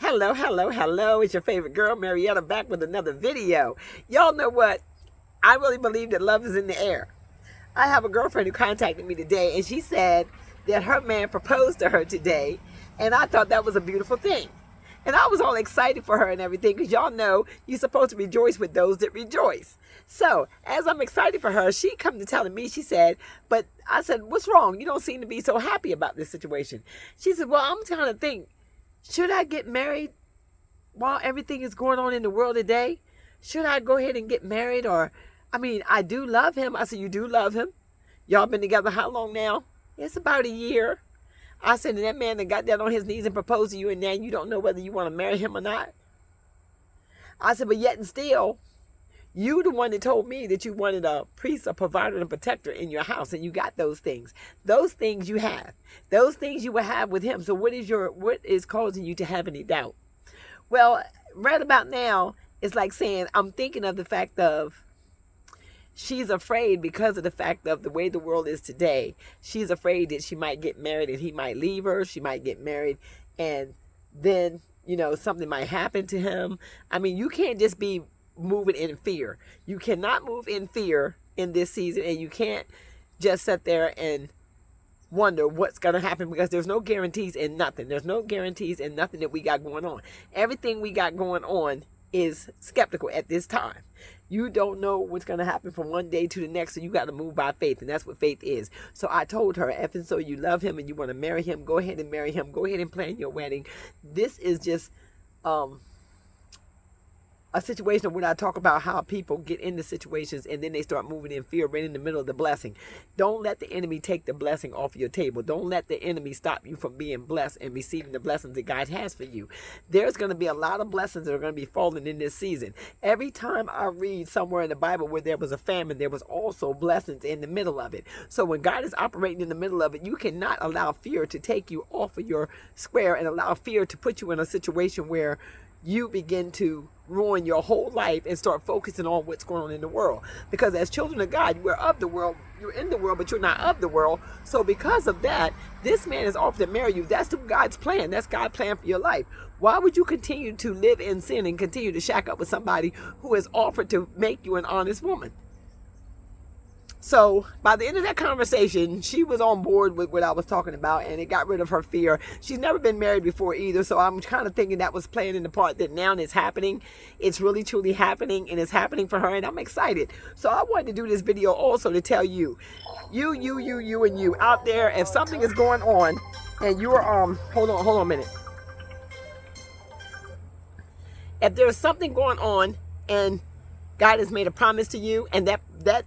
Hello, hello, hello. It's your favorite girl, Marietta, back with another video. Y'all know what? I really believe that love is in the air. I have a girlfriend who contacted me today, and she said that her man proposed to her today, and I thought that was a beautiful thing. And I was all excited for her and everything, because y'all know you're supposed to rejoice with those that rejoice. So, as I'm excited for her, she come to telling me, she said, but I said, what's wrong? You don't seem to be so happy about this situation. She said, well, I'm trying to think, should I get married while everything is going on in the world today? Should I go ahead and get married? Or, I do love him. I said, you do love him? Y'all been together how long now? It's about a year. I said, and that man that got down on his knees and proposed to you, and now you don't know whether you want to marry him or not. I said, but yet and still, you the one that told me that you wanted a priest, a provider, and a protector in your house, and you got those things. Those things you have. Those things you will have with him. So what is causing you to have any doubt? Well, right about now, it's like saying, I'm thinking of the fact of, she's afraid because of the fact of the way the world is today. She's afraid that she might get married and he might leave her. She might get married and then, something might happen to him. You can't just be moving in fear. You cannot move in fear in this season, and you can't just sit there and wonder what's going to happen, because there's no guarantees in nothing. There's no guarantees in nothing that we got going on. Everything we got going on is skeptical at this time. You don't know what's going to happen from one day to the next, so you got to move by faith, and that's what faith is. So I told her, if and so you love him and you want to marry him, go ahead and marry him. Go ahead and plan your wedding. This is just a situation where I talk about how people get into situations and then they start moving in fear right in the middle of the blessing. Don't let the enemy take the blessing off your table. Don't let the enemy stop you from being blessed and receiving the blessings that God has for you. There's going to be a lot of blessings that are going to be falling in this season. Every time I read somewhere in the Bible where there was a famine, there was also blessings in the middle of it. So when God is operating in the middle of it, you cannot allow fear to take you off of your square and allow fear to put you in a situation where you begin to ruin your whole life and start focusing on what's going on in the world. Because as children of God, you are of the world, you're in the world, but you're not of the world. So because of that, this man is offered to marry you. That's God's plan. That's God's plan for your life. Why would you continue to live in sin and continue to shack up with somebody who has offered to make you an honest woman? So by the end of that conversation, she was on board with what I was talking about, and it got rid of her fear. She's never been married before either, so I'm kind of thinking that was playing in the part that now it's happening. It's really truly happening, and it's happening for her, and I'm excited. So I wanted to do this video also to tell you, you and you out there, if something is going on and you're hold on a minute. If there's something going on and God has made a promise to you, and that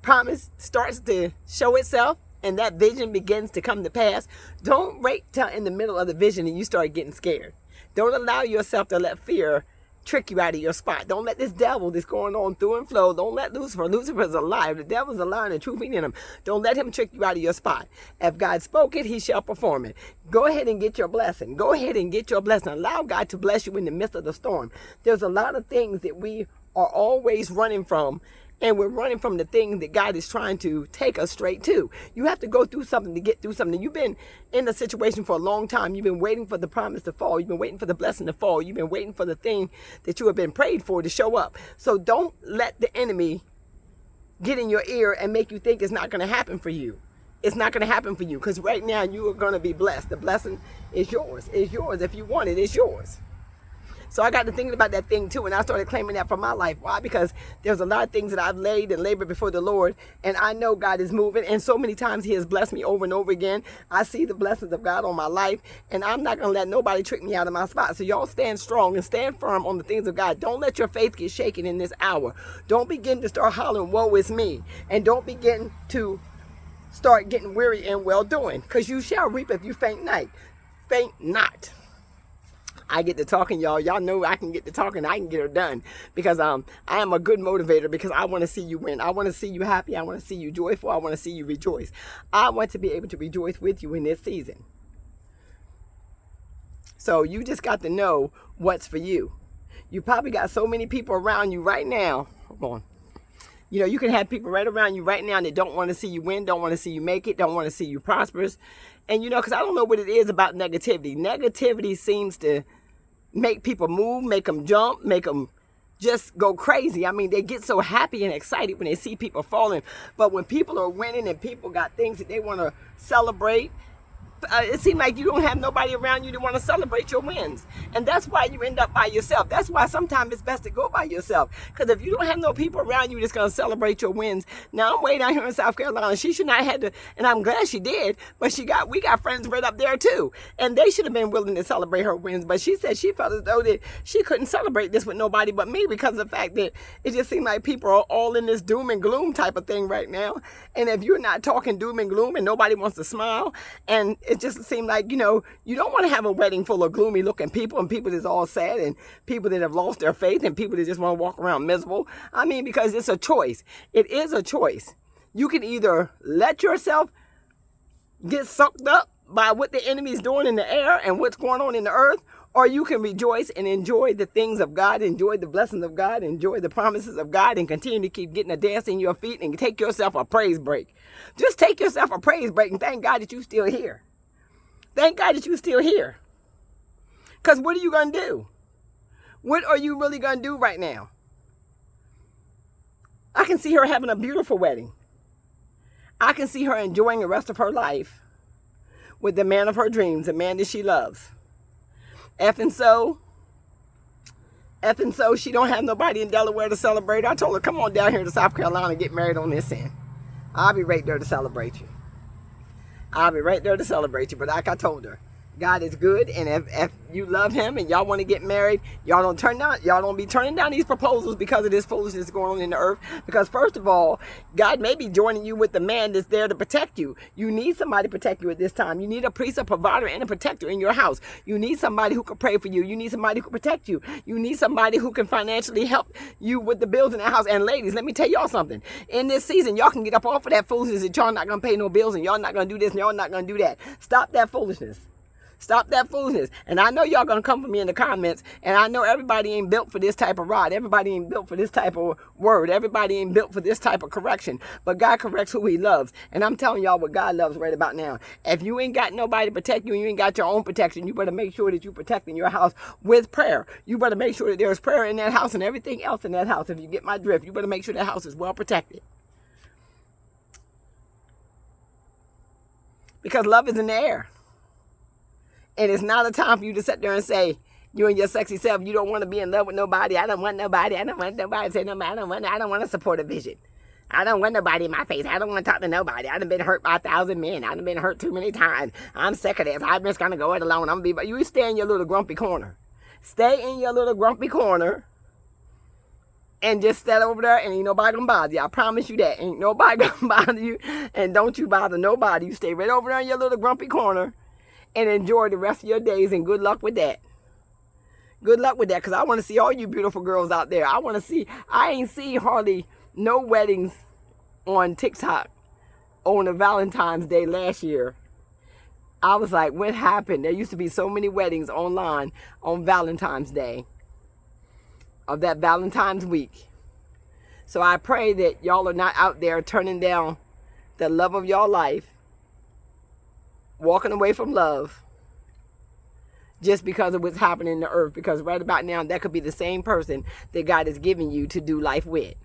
promise starts to show itself and that vision begins to come to pass, don't wait till in the middle of the vision and you start getting scared. Don't allow yourself to let fear trick you out of your spot. Don't let this devil that's going on through and flow, don't let Lucifer is alive. The devil's a liar and the truth ain't in him. Don't let him trick you out of your spot. If God spoke it, he shall perform it. Go ahead and get your blessing. Go ahead and get your blessing. Allow God to bless you in the midst of the storm. There's a lot of things that we are always running from, and we're running from the thing that God is trying to take us straight to. You have to go through something to get through something. You've been in a situation for a long time. You've been waiting for the promise to fall. You've been waiting for the blessing to fall. You've been waiting for the thing that you have been prayed for to show up. So don't let the enemy get in your ear and make you think it's not going to happen for you. It's not going to happen for you, because right now you are going to be blessed. The blessing is yours. It's yours. If you want it, it's yours. So I got to thinking about that thing too, and I started claiming that for my life. Why? Because there's a lot of things that I've laid and labored before the Lord, and I know God is moving, and so many times he has blessed me over and over again. I see the blessings of God on my life, and I'm not going to let nobody trick me out of my spot. So y'all stand strong and stand firm on the things of God. Don't let your faith get shaken in this hour. Don't begin to start hollering, woe is me, and don't begin to start getting weary and well-doing, because you shall reap if you faint not. Faint not. I get to talking, y'all. Y'all know I can get to talking. I can get her done, because I am a good motivator, because I want to see you win. I want to see you happy. I want to see you joyful. I want to see you rejoice. I want to be able to rejoice with you in this season. So you just got to know what's for you. You probably got so many people around you right now. Hold on. You can have people right around you right now that don't want to see you win, don't want to see you make it, don't want to see you prosperous. And, because I don't know what it is about negativity. Negativity seems to make people move, make them jump, make them just go crazy. I mean, they get so happy and excited when they see people falling. But when people are winning and people got things that they want to celebrate, it seems like you don't have nobody around you to want to celebrate your wins. And that's why you end up by yourself. That's why sometimes it's best to go by yourself. Because if you don't have no people around you that's going to celebrate your wins. Now, I'm way down here in South Carolina. She should not have to, and I'm glad she did, but we got friends right up there too. And they should have been willing to celebrate her wins. But she said she felt as though that she couldn't celebrate this with nobody but me, because of the fact that it just seemed like people are all in this doom and gloom type of thing right now. And if you're not talking doom and gloom and nobody wants to smile, and it just seemed like, you don't want to have a wedding full of gloomy looking people and people that's all sad and people that have lost their faith and people that just want to walk around miserable. I mean, because it's a choice. It is a choice. You can either let yourself get sucked up by what the enemy is doing in the air and what's going on in the earth, or you can rejoice and enjoy the things of God, enjoy the blessings of God, enjoy the promises of God, and continue to keep getting a dance in your feet and take yourself a praise break. Just take yourself a praise break and thank God that you're still here. Thank God that you're still here. Because what are you going to do? What are you really going to do right now? I can see her having a beautiful wedding. I can see her enjoying the rest of her life with the man of her dreams, the man that she loves. And so she don't have nobody in Delaware to celebrate. I told her, come on down here to South Carolina and get married on this end. I'll be right there to celebrate you. But like I told her, God is good, and if you love him and y'all want to get married, y'all don't be turning down these proposals because of this foolishness going on in the earth. Because first of all, God may be joining you with the man that's there to protect you. You need somebody to protect you at this time. You need a priest, a provider, and a protector in your house. You need somebody who can pray for you. You need somebody who can protect you. You need somebody who can financially help you with the bills in the house. And ladies, let me tell y'all something. In this season, y'all can get up off of that foolishness that y'all not going to pay no bills and y'all not going to do this and y'all not going to do that. Stop that foolishness. Stop that foolishness. And I know y'all gonna come for me in the comments, and I know everybody ain't built for this type of rod. Everybody ain't built for this type of word. Everybody ain't built for this type of correction. But God corrects who he loves. And I'm telling y'all what God loves right about now. If you ain't got nobody to protect you and you ain't got your own protection, you better make sure that you protecting your house with prayer. You better make sure that there's prayer in that house and everything else in that house. If you get my drift, you better make sure that house is well protected. Because love is in the air. And it's not a time for you to sit there and say, you and your sexy self, you don't want to be in love with nobody. I don't want nobody. I don't want nobody to say nobody. I don't want to support a vision. I don't want nobody in my face. I don't want to talk to nobody. I done been hurt by 1,000 men. I done been hurt too many times. I'm sick of this. I'm just going to go it alone. You stay in your little grumpy corner. Stay in your little grumpy corner and just sit over there and ain't nobody going to bother you. I promise you that. Ain't nobody going to bother you. And don't you bother nobody. You stay right over there in your little grumpy corner and enjoy the rest of your days, and good luck with that. Good luck with that, because I want to see all you beautiful girls out there. I ain't see hardly no weddings on TikTok on a Valentine's Day last year. I was like, what happened? There used to be so many weddings online on Valentine's Day of that Valentine's week. So I pray that y'all are not out there turning down the love of your life, walking away from love just because of what's happening in the earth. Because right about now, that could be the same person that God is giving you to do life with.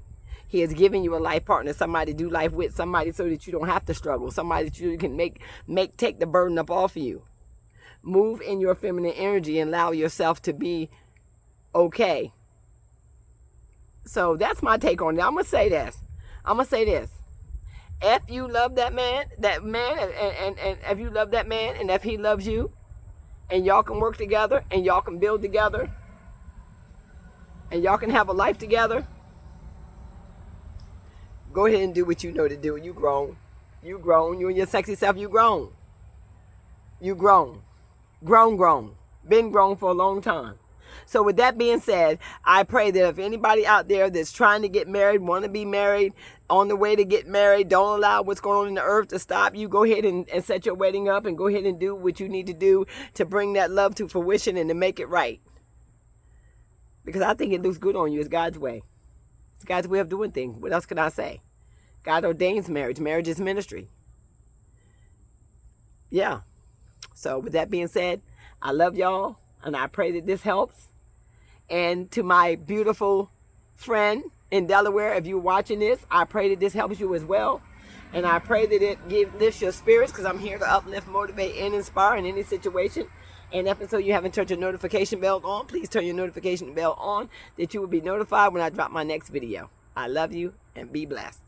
He is giving you a life partner, somebody to do life with, somebody so that you don't have to struggle, somebody that you can take the burden up off of you. Move in your feminine energy and allow yourself to be okay. So that's my take on it. I'm going to say this. If you love that man, and if you love that man, and if he loves you, and y'all can work together, and y'all can build together, and y'all can have a life together, go ahead and do what you know to do. You grown. You and your sexy self, you grown. Grown. Been grown for a long time. So with that being said, I pray that if anybody out there that's trying to get married, want to be married, on the way to get married, don't allow what's going on in the earth to stop you. Go ahead and set your wedding up and go ahead and do what you need to do to bring that love to fruition and to make it right. Because I think it looks good on you. It's God's way. It's God's way of doing things. What else can I say? God ordains marriage. Marriage is ministry. Yeah. So with that being said, I love y'all. And I pray that this helps. And to my beautiful friend in Delaware, if you're watching this, I pray that this helps you as well. And I pray that it lifts your spirits, because I'm here to uplift, motivate, and inspire in any situation. And if and so you haven't turned your notification bell on, please turn your notification bell on, that you will be notified when I drop my next video. I love you, and be blessed.